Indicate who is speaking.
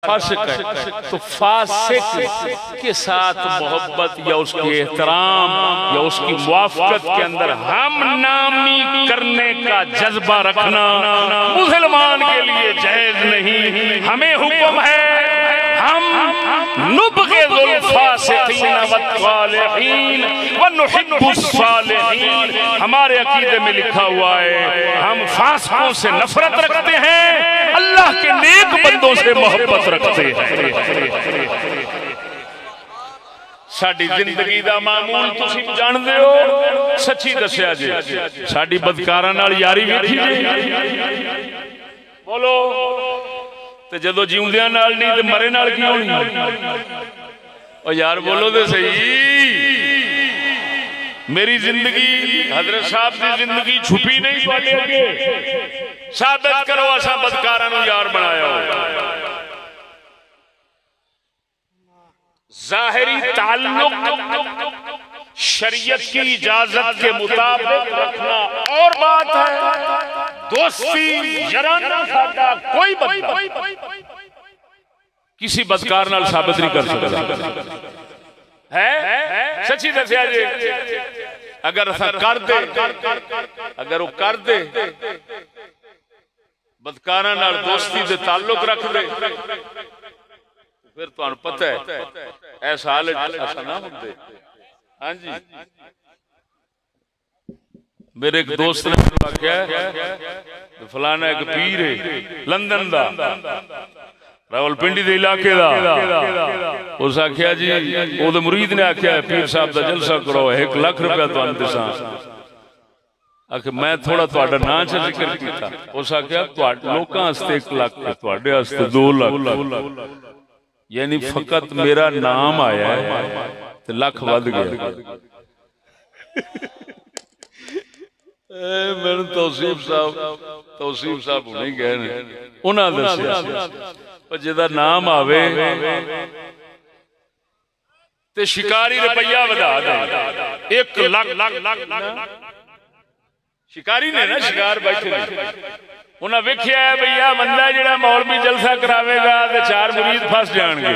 Speaker 1: फासिक है तो फासिक के साथ मोहब्बत या उसके एहतराम या उसकी मुआफकत के अंदर हम नामी करने का जज्बा रखना मुसलमान के लिए जायज नहीं। हमें हुक्म है हम नुबग़िज़ुल फासिकीन वत्तालिहीन व नुहिब्बुस सालिहीन। हमारे अकीदे में लिखा हुआ है हम फासिकों से नफरत रखते हैं, अल्लाह के नेक बंदों से मोहब्बत रखते हैं। साडी जिंदगी दा मामूल तुसीं जानदे हो, सच्ची दस्या जी साडी बदकारां नाल यारी वेखी जी बोलो ते जदों जीउंदियां नाल नहीं ते मरे नाल की होनी? ओ यार बोलो ते सही। मेरी जिंदगी हजरत साहब की जिंदगी छुपी नहीं तुहाडे अगे, साबित करो असां बदकारां नूं यार बनाया हो। जाहिरी ताल्लुक शरीयत की इजाजत के मुताबिक रखना और बात है, दोस्ती याराना साडा कोई बंदा किसी बदकार नाल साबित नहीं कर सकता है। सच्ची दस्या जी अगर असा कर दे, अगर वो कर दे बदकारां नाल दोस्ती दे ताल्लुक रख दे फिर तुहानू पता है ऐसा हाल ऐसा ना होंदे। हाँ जी मेरे एक दोस्त ने आख्या फलाना एक पीर है लंदन दा रावलपिंडी दे इलाके दा, उस आख्या जी ओदे मुरीद ने आख्या पीर साहब दा जलसा करो 1 लाख रुपया तुहानू दसां। आखे मैं थोड़ा तुहाडा नाम च जिक्र कीता, उस आख्या लोकां वास्ते 1 लाख तुहाडे वास्ते 2 लाख, यानी फकत मेरा नाम आया है तो लाख वध गया। मैंने तौसीफ साहब नहीं कहने उन्होंने दस्या जिहदा नाम आवे ते शिकारी रुपया वधा दे 1 लाख। शिकारी ने ना शिकार बैठे उन्हें वेख्या भैया बंदा जिहड़ा मौलवी जलसा करावेगा ते 4 मुरीद फस जाएंगे।